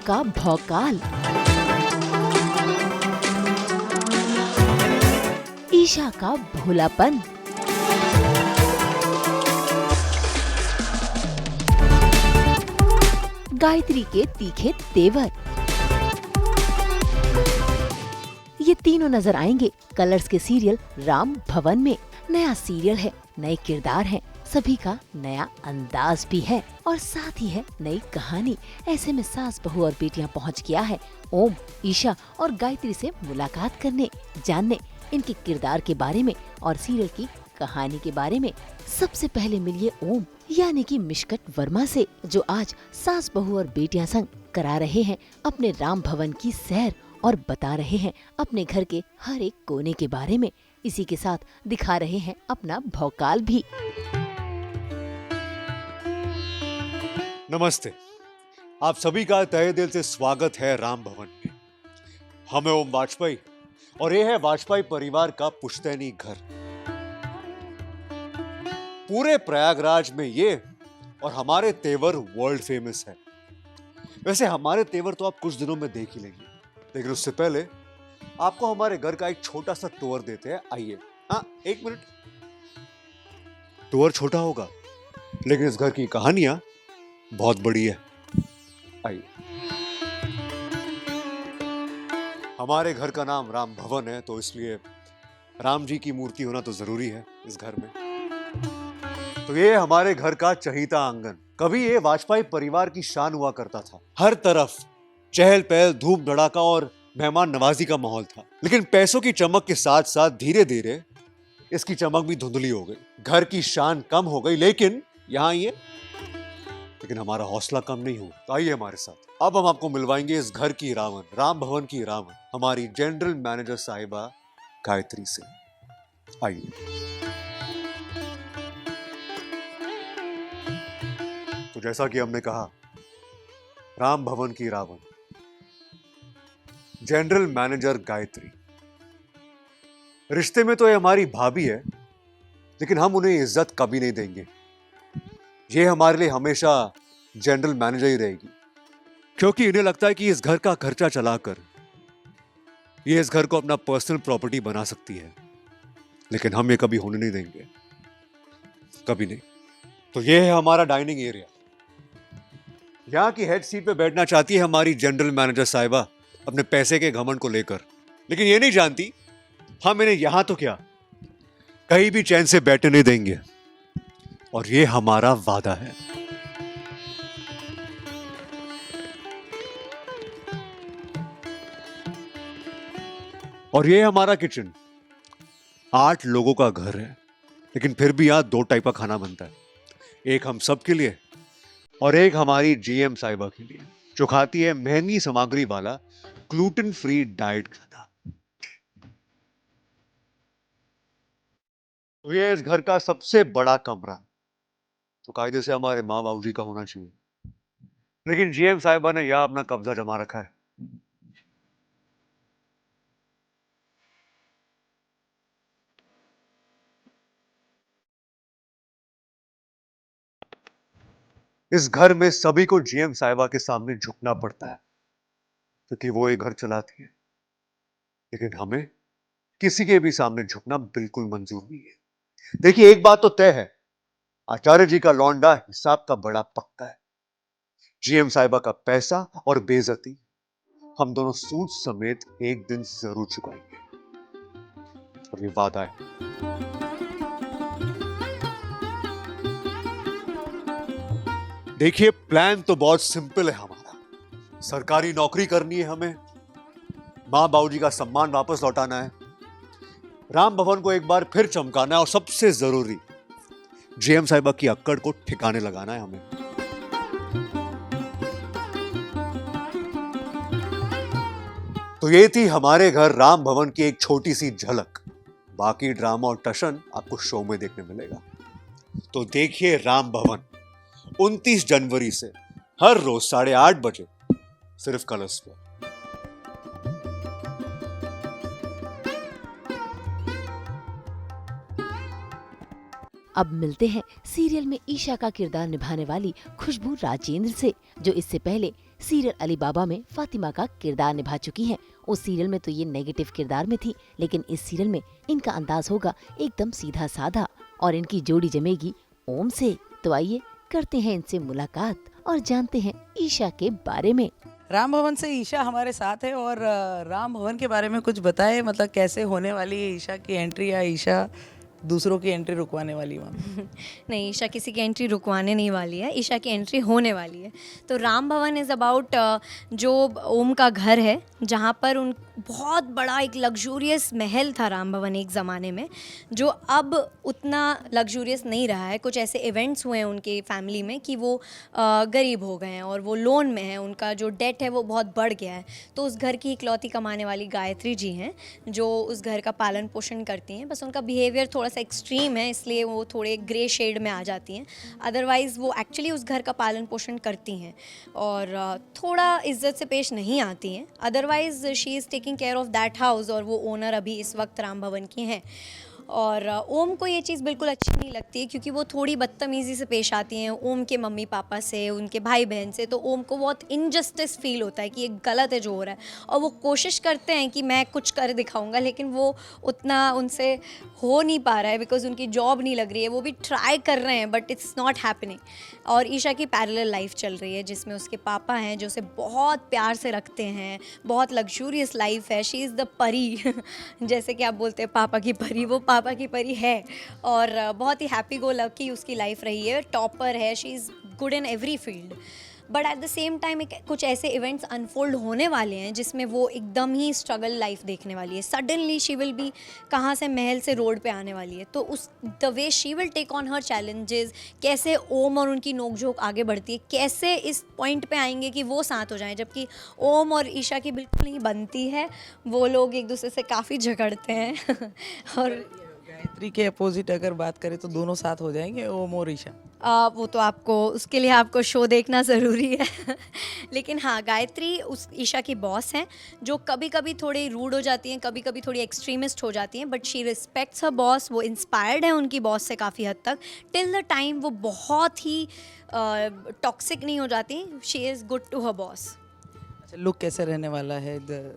का भौकाल, ईशा का भोलापन, गायत्री के तीखे तेवर, ये तीनों नजर आएंगे कलर्स के सीरियल राम भवन में। नया सीरियल है, नए किरदार हैं, सभी का नया अंदाज भी है और साथ ही है नई कहानी। ऐसे में सास बहू और बेटियां पहुंच गया है ओम, ईशा और गायत्री से मुलाकात करने, जानने इनके किरदार के बारे में और सीरियल की कहानी के बारे में। सबसे पहले मिलिए ओम यानी कि मिशकत वर्मा से, जो आज सास बहू और बेटियां संग करा रहे हैं अपने राम भवन की सैर और बता रहे हैं अपने घर के हर एक कोने के बारे में। इसी के साथ दिखा रहे हैं अपना भौकाल भी। नमस्ते, आप सभी का तहे दिल से स्वागत है राम भवन में। हम हैं ओम वाजपेयी और ये है वाजपेयी परिवार का पुश्तैनी घर। पूरे प्रयागराज में ये और हमारे तेवर वर्ल्ड फेमस है। वैसे हमारे तेवर तो आप कुछ दिनों में देख ही लेंगे, लेकिन उससे पहले आपको हमारे घर का एक छोटा सा टूर देते हैं। आइए। हाँ, एक मिनट। टूर छोटा होगा लेकिन इस घर की कहानियां बहुत बड़ी है। आइए। हमारे घर का नाम राम भवन है, तो इसलिए राम जी की मूर्ति होना तो जरूरी है इस घर में। तो ये हमारे घर का चहीता आंगन। कभी ये वाजपेयी परिवार की शान हुआ करता था। हर तरफ चहल पहल, धूम धड़ाका और मेहमान नवाजी का माहौल था। लेकिन पैसों की चमक के साथ साथ धीरे धीरे इसकी चमक भी धुंधली हो गई। घर की शान कम हो गई, लेकिन यहाँ लेकिन हमारा हौसला कम नहीं हुआ। तो आइए हमारे साथ। अब हम आपको मिलवाएंगे इस घर की रावण, राम भवन की रावण, हमारी जनरल मैनेजर साहिबा गायत्री से। आइए। तो जैसा कि हमने कहा, राम भवन की रावण जनरल मैनेजर गायत्री। रिश्ते में तो ये हमारी भाभी है, लेकिन हम उन्हें इज्जत कभी नहीं देंगे। ये हमारे लिए हमेशा जनरल मैनेजर ही रहेगी, क्योंकि इन्हें लगता है कि इस घर का खर्चा चलाकर ये इस घर को अपना पर्सनल प्रॉपर्टी बना सकती है। लेकिन हम ये कभी होने नहीं देंगे, कभी नहीं। तो ये है हमारा डाइनिंग एरिया। यहाँ की हेड सीट पे बैठना चाहती है हमारी जनरल मैनेजर साहिबा अपने पैसे के घमंड को लेकर, लेकिन ये नहीं जानती हम इन्हें यहां तो क्या कहीं भी चैन से बैठने नहीं देंगे। और ये हमारा वादा है। और ये हमारा किचन। 8 लोगों का घर है, लेकिन फिर भी यहां 2 टाइप का खाना बनता है। एक हम सब के लिए और एक हमारी जीएम साहिबा के लिए, जो खाती है महंगी सामग्री वाला ग्लूटेन फ्री डाइट खाना। तो ये इस घर का सबसे बड़ा कमरा, तो कायदे से हमारे माँ बाबू जी का होना चाहिए, लेकिन जीएम साहिबा ने यहाँ अपना कब्जा जमा रखा है। इस घर में सभी को जीएम साहिबा के सामने झुकना पड़ता है, क्योंकि वो ये घर चलाती है। लेकिन हमें किसी के भी सामने झुकना बिल्कुल मंजूर नहीं है। देखिए, एक बात तो तय है, आचार्य जी का लौंडा हिसाब का बड़ा पक्का है। जीएम साहिबा का पैसा और बेइज्जती हम दोनों सूद समेत एक दिन जरूर चुकाएंगे, और ये वादा है। देखिए, प्लान तो बहुत सिंपल है हमारा। सरकारी नौकरी करनी है हमें, माँ बाबू जी का सम्मान वापस लौटाना है, राम भवन को एक बार फिर चमकाना है, और सबसे जरूरी जीएम साहिबा की अक्कड़ को ठिकाने लगाना है हमें। तो ये थी हमारे घर राम भवन की एक छोटी सी झलक। बाकी ड्रामा और टशन आपको शो में देखने मिलेगा। तो देखिए राम भवन 29 जनवरी से हर रोज 8:30 बजे, सिर्फ कलर्स पर। अब मिलते हैं सीरियल में ईशा का किरदार निभाने वाली खुशबू राजेंद्र से, जो इससे पहले सीरियल अली बाबा में फातिमा का किरदार निभा चुकी हैं। उस सीरियल में तो ये नेगेटिव किरदार में थी, लेकिन इस सीरियल में इनका अंदाज होगा एकदम सीधा साधा और इनकी जोड़ी जमेगी ओम से। तो आइए करते हैं इनसे मुलाकात और जानते हैं ईशा के बारे में। राम भवन से ईशा हमारे साथ है और राम भवन के बारे में कुछ बताए, मतलब कैसे होने वाली है ईशा की एंट्री, या ईशा दूसरों की एंट्री रुकवाने वाली वहाँ? नहीं, ईशा किसी की एंट्री रुकवाने नहीं वाली है, ईशा की एंट्री होने वाली है। तो राम भवन इज़ अबाउट जो ओम का घर है, जहाँ पर उन बहुत बड़ा एक लग्जूरियस महल था राम भवन एक ज़माने में, जो अब उतना लग्जूरियस नहीं रहा है। कुछ ऐसे इवेंट्स हुए हैं उनके फैमिली में कि वो गरीब हो गए हैं और वो लोन में हैं, उनका जो डेट है वो बहुत बढ़ गया है। तो उस घर की इकलौती कमाने वाली गायत्री जी हैं जो उस घर का पालन पोषण करती हैं। बस उनका बिहेवियर थोड़ा सा एक्सट्रीम है, इसलिए वो थोड़े ग्रे शेड में आ जाती हैं। अदरवाइज़ वो एक्चुअली उस घर का पालन पोषण करती हैं और थोड़ा इज्जत से पेश नहीं आती हैं। Otherwise she is taking care of that house और वो ओनर अभी इस वक्त राम भवन की हैं। और ओम को ये चीज़ बिल्कुल अच्छी नहीं लगती है क्योंकि वो थोड़ी बदतमीज़ी से पेश आती हैं ओम के मम्मी पापा से, उनके भाई बहन से। तो ओम को बहुत इनजस्टिस फील होता है कि ये गलत है जो हो रहा है, और वो कोशिश करते हैं कि मैं कुछ कर दिखाऊंगा, लेकिन वो उतना उनसे हो नहीं पा रहा है बिकॉज उनकी जॉब नहीं लग रही है। वो भी ट्राई कर रहे हैं बट इट्स नॉट हैपनिंग। और ईशा की पैरेलल लाइफ चल रही है जिसमें उसके पापा हैं जो उसे बहुत प्यार से रखते हैं, बहुत लग्जूरियस लाइफ है। शी इज़ द परी जैसे कि आप बोलते हैं पापा की परी, वो पापा की परी है। और बहुत ही हैप्पी गो लकी उसकी लाइफ रही है, टॉपर है, she is good in every field. But at the same time कुछ ऐसे इवेंट्स अनफोल्ड होने वाले हैं जिसमें वो एकदम ही स्ट्रगल लाइफ देखने वाली है। सडनली शी विल बी कहाँ से महल से रोड पे आने वाली है। तो उस the way she will take on her challenges, कैसे ओम और उनकी नोकझोंक आगे बढ़ती है, कैसे इस पॉइंट पे आएंगे कि वो साथ हो जाएं, जबकि ओम और ईशा की बिल्कुल नहीं बनती है। वो लोग एक दूसरे से काफ़ी झगड़ते हैं और गायत्री के अपोजिट अगर बात करें तो दोनों साथ हो जाएंगे, ओम और ईशा। वो तो आपको उसके लिए आपको शो देखना ज़रूरी है लेकिन हाँ, गायत्री उस ईशा की बॉस हैं जो कभी कभी थोड़ी रूड हो जाती हैं, कभी कभी थोड़ी एक्सट्रीमिस्ट हो जाती हैं, but she respects her boss. वो इंस्पायर्ड है उनकी बॉस से काफ़ी हद तक, टिल द टाइम वो बहुत ही टॉक्सिक नहीं हो जाती। She is good to her boss. अच्छा, लुक कैसे रहने वाला है?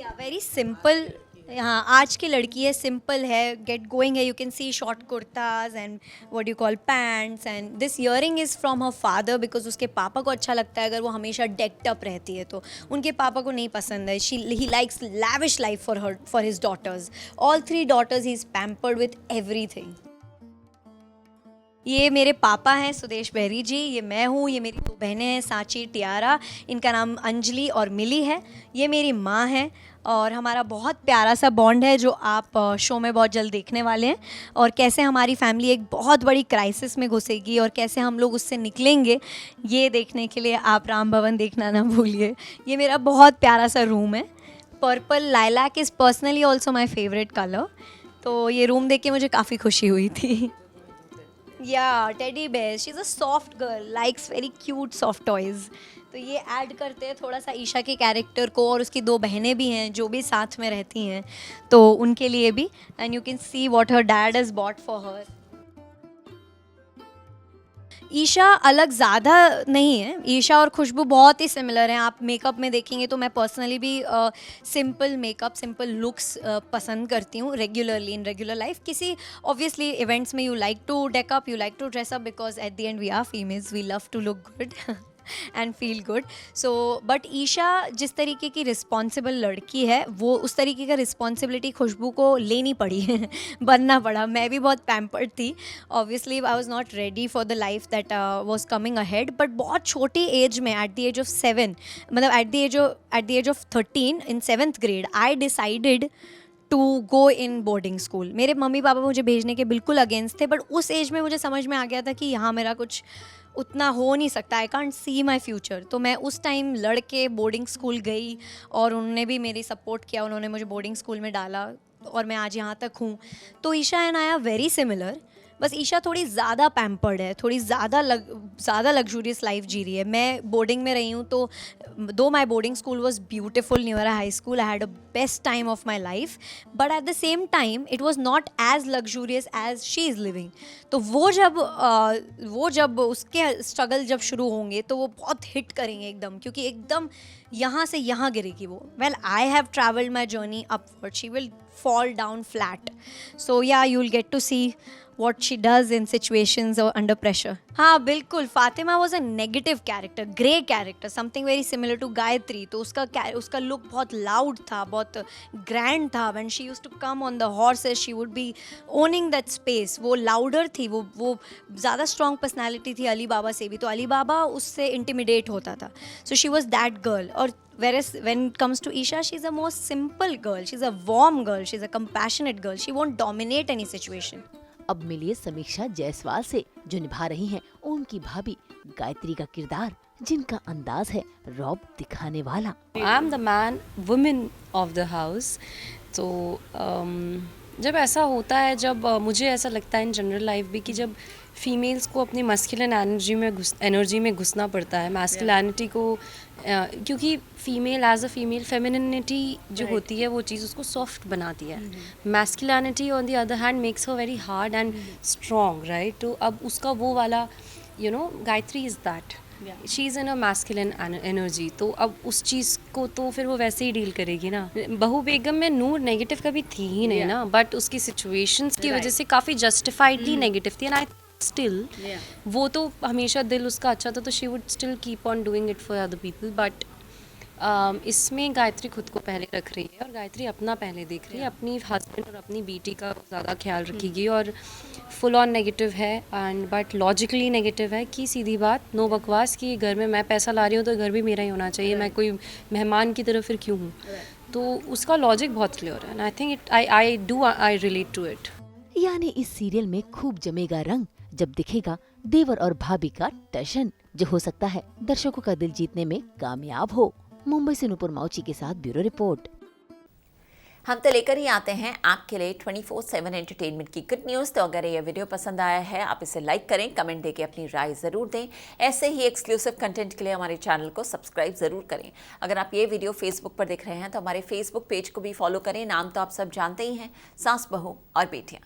या वेरी सिंपल। हाँ, आज की लड़की है, सिंपल है, गेट गोइंग है। You can see short kurtas and what you call pants, and this earring is from her father because उसके पापा को अच्छा लगता है अगर वो हमेशा डेक्ड अप रहती है। तो उनके पापा को नहीं पसंद है। He likes lavish life for his daughters. All 3 daughters he is pampered with everything. ये मेरे पापा हैं सुदेश बेरी जी, ये मैं हूँ, ये मेरी 2 बहनें हैं सांची टियारा, इनका नाम अंजलि और मिली है। ये मेरी माँ है और हमारा बहुत प्यारा सा बॉन्ड है जो आप शो में बहुत जल्द देखने वाले हैं। और कैसे हमारी फैमिली एक बहुत बड़ी क्राइसिस में घुसेगी और कैसे हम लोग उससे निकलेंगे, ये देखने के लिए आप राम भवन देखना ना भूलिए। ये मेरा बहुत प्यारा सा रूम है। Purple lilac is personally also my favourite colour. तो ये रूम देख के मुझे काफ़ी खुशी हुई थी। या teddy bear, she is a soft girl, likes very cute soft toys. तो ये ऐड करते हैं थोड़ा सा ईशा के कैरेक्टर को। और उसकी 2 बहनें भी हैं जो भी साथ में रहती हैं, तो उनके लिए भी। And you can see what her dad has bought for her. Isha अलग ज़्यादा नहीं है, ईशा और खुशबू बहुत ही सिमिलर हैं। आप मेकअप में देखेंगे तो मैं पर्सनली भी सिंपल मेकअप, सिंपल लुक्स पसंद करती हूँ रेगुलरली इन रेगुलर लाइफ। किसी ऑब्वियसली इवेंट्स में you like to deck up, you like to dress up because at the end we are females, we love to look good and feel good. So but Isha जिस तरीके की responsible लड़की है, वो उस तरीके का रिस्पॉन्सिबिलिटी खुशबू को लेनी पड़ी बनना पड़ा। मैं भी बहुत पैम्पर्ड थी, obviously I was not ready for the life that was coming ahead. But बहुत छोटी एज में, एट द एज ऑफ 7, मतलब at the age of 13 in 7th grade, I decided to go in boarding school. मेरे मम्मी पापा मुझे भेजने के बिल्कुल अगेंस्ट थे, बट उस एज में मुझे समझ में आ गया था कि यहाँ मेरा कुछ उतना हो नहीं सकता, I can't see my future. तो मैं उस टाइम लड़के बोर्डिंग स्कूल गई और उन्होंने भी मेरी सपोर्ट किया, उन्होंने मुझे बोर्डिंग स्कूल में डाला और मैं आज यहाँ तक हूँ। तो Isha and I are very similar, बस ईशा थोड़ी ज़्यादा पैम्पर्ड है, थोड़ी ज़्यादा लग्जूरियस लाइफ जी रही है। मैं बोर्डिंग में रही हूँ तो though my boarding school was beautiful near a high school, I had a best time of my life, but at the same time it was not as luxurious as she is living. तो वो जब उसके struggle जब शुरू होंगे तो वो बहुत हिट करेंगे एकदम, क्योंकि एकदम यहाँ से यहाँ गिरेगी वो. Well, I have traveled my journey upward. She will fall down flat. So yeah, you'll get to see what she does in situations or under pressure. हाँ बिल्कुल, Fatima was a negative character, grey character, something very similar to Gayatri. तो उसका look बहुत loud था, बहुत grand था. When she used to come on the horses, she would be owning that space. वो louder थी, वो ज़्यादा strong personality थी अली बाबा से भी. तो अली बाबा उससे intimidate होता था. So she was that girl. और whereas when it comes to Isha, she's a more simple girl. She's a warm girl. She's a compassionate girl. She won't dominate any situation. अब मिलिए समीक्षा जायसवाल से, जो निभा रही हैं उनकी भाभी गायत्री का किरदार, जिनका अंदाज है रौब दिखाने वाला. I am the man women of the house. तो जब ऐसा होता है, जब मुझे ऐसा लगता है इन जनरल लाइफ भी कि जब फीमेल्स को अपनी मस्कुलिन एनर्जी में घुसना पड़ता है, मैस्कुलिनिटी को, क्योंकि female as a female femininity जो होती है वो चीज़ उसको सॉफ्ट बनाती है. Masculinity on the other hand makes her very hard and strong, right. तो अब उसका वो वाला Gayatri is that, she is in a masculine energy. तो अब उस चीज़ को तो फिर वो वैसे ही डील करेगी ना. बहू बेगम में नूर नेगेटिव कभी थी ही नहीं ना, बट उसकी सिचुएशंस की वजह से काफ़ी जस्टिफाइडली नेगेटिव थी. एंड आई स्टिल वो तो हमेशा दिल उसका अच्छा था, तो she would still keep on doing it for other people. But इसमें गायत्री खुद को पहले रख रही है और गायत्री अपना पहले देख रही है, अपनी हस्बैंड और अपनी बेटी का ज़्यादा ख्याल रखेगी. और फुल ऑन नेगेटिव है, एंड बट लॉजिकली नेगेटिव है कि सीधी बात, नो बकवास, कि घर में मैं पैसा ला रही हूँ तो घर भी मेरा ही होना चाहिए, मैं कोई मेहमान की तरफ फिर क्यों हूँ. तो उसका लॉजिक बहुत क्लियर है, and I think I relate to it. यानी इस सीरियल में खूब जमेगा रंग जब दिखेगा देवर और भाभी का टशन, जो हो सकता है दर्शकों का दिल जीतने में कामयाब हो. मुंबई से नूपुर माउची के साथ ब्यूरो रिपोर्ट. हम तो लेकर ही आते हैं आपके लिए 24/7 एंटरटेनमेंट की गुड न्यूज़. तो अगर ये वीडियो पसंद आया है, आप इसे लाइक करें, कमेंट देके अपनी राय ज़रूर दें. ऐसे ही एक्सक्लूसिव कंटेंट के लिए हमारे चैनल को सब्सक्राइब ज़रूर करें. अगर आप ये वीडियो फेसबुक पर देख रहे हैं तो हमारे फेसबुक पेज को भी फॉलो करें. नाम तो आप सब जानते ही हैं, सास बहू और बेटियाँ.